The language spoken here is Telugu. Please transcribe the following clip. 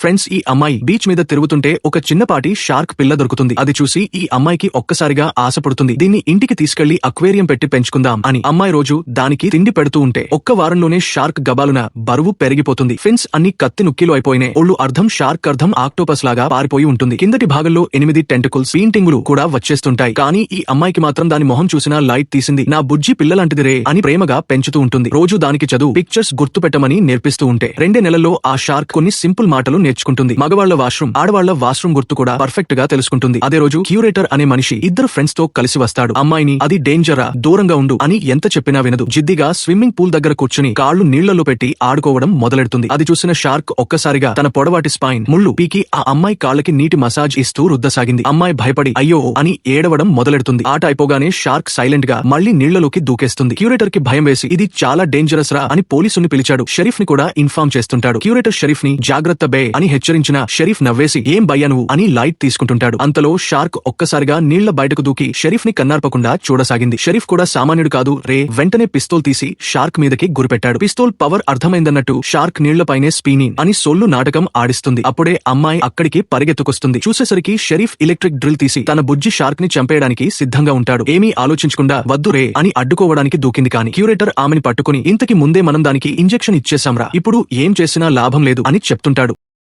ఫ్రెండ్స్, ఈ అమ్మాయి బీచ్ మీద తిరుగుతుంటే ఒక చిన్నపాటి షార్క్ పిల్ల దొరుకుతుంది. అది చూసి ఈ అమ్మాయికి ఒక్కసారిగా ఆశపడుతుంది. దీన్ని ఇంటికి తీసుకెళ్లి అక్వేరియం పెట్టి పెంచుకుందాం అని. అమ్మాయి రోజు దానికి తిండి పెడుతూ ఉంటే ఒక్క వారంలోనే షార్క్ గబాలున బరువు పెరిగిపోతుంది. ఫిన్స్ అన్ని కత్తి నుక్కిలు అయిపోయినాయి. ఒళ్ళు అర్ధం షార్క్ అర్ధం ఆక్టోపస్ లాగా పారిపోయి ఉంటుంది. కిందటి భాగంలో 8 టెంటకుల్స్ పీంటింగులు కూడా వచ్చేస్తుంటాయి. కానీ ఈ అమ్మాయికి మాత్రం దాని మొహం చూసినా లైట్ తీసింది. నా బుజ్జి పిల్లలాంటిది రే అని ప్రేమగా పెంచుతూ ఉంటుంది. రోజు దానికి చదువు పిక్చర్స్ గుర్తు పెట్టమని నేర్పిస్తూ ఉంటే 2 నెలల్లో ఆ షార్క్ కొన్ని సింపుల్ మాటలు నేర్చుకుంటుంది. మగవాళ్ల వాష్రూమ్, ఆడవాళ్ల వాష్రూమ్ గుర్తు కూడా పర్ఫెక్ట్ గా తెలుసుకుంటుంది. అదే రోజు క్యూరేటర్ అనే మనిషి ఇద్దరు ఫ్రెండ్స్ తో కలిసి వస్తాడు. అమ్మాయిని అది డేంజరా, దూరంగా ఉండు అని ఎంత చెప్పినా వినదు. జిద్దిగా స్విమ్మింగ్ పూల్ దగ్గర కూర్చుని కాళ్లు నీళ్లలో పెట్టి ఆడుకోవడం మొదలెడుతుంది. అది చూసిన షార్క్ ఒక్కసారిగా తన పొడవాటి స్పైన్ ముళ్ళు పీకి ఆ అమ్మాయి కాళ్లకి నీటి మసాజ్ ఇస్తూ రుద్దసాగింది. అమ్మాయి భయపడి అయ్యో అని ఏడవడం మొదలెడుతుంది. ఆట అయిపోగానే షార్క్ సైలెంట్ గా మళ్లీ నీళ్లలోకి దూకేస్తుంది. క్యూరేటర్ కి భయం వేసి ఇది చాలా డేంజరస్ రా అని పోలీసుని పిలిచాడు. షరీఫ్ ని కూడా ఇన్ఫార్మ్ చేస్తుంటాడు. క్యూరేటర్ షరీఫ్ ని జాగ్రత్త బే అని హెచ్చరించిన షరీఫ్ నవ్వేసి ఏం భయ్యా నువ్వు అని లైట్ తీసుకుంటుంటాడు. అంతలో షార్క్ ఒక్కసారిగా నీళ్ల బయటకు దూకి షరీఫ్ ని కన్నార్పకుండా చూడసాగింది. షరీఫ్ కూడా సామాన్యుడు కాదు రే. వెంటనే పిస్తోల్ తీసి షార్క్ మీదకి గురిపెట్టాడు. పిస్తోల్ పవర్ అర్థమైందన్నట్టు షార్క్ నీళ్లపైనే స్పీనింగ్ అని సొల్లు నాటకం ఆడిస్తుంది. అప్పుడే అమ్మాయి అక్కడికి పరిగెత్తుకొస్తుంది. చూసేసరికి షరీఫ్ ఎలక్ట్రిక్ డ్రిల్ తీసి తన బుజ్జి షార్క్ ని చంపేయడానికి సిద్ధంగా ఉంటాడు. ఏమీ ఆలోచించకుండా వద్దు రే అని అడ్డుకోవడానికి దూకింది. కానీ క్యూరేటర్ ఆమెని పట్టుకుని ఇంతకి ముందే మనం దానికి ఇంజెక్షన్ ఇచ్చేశాంరా, ఇప్పుడు ఏం చేసినా లాభం లేదు అని చెప్తుంటాడు.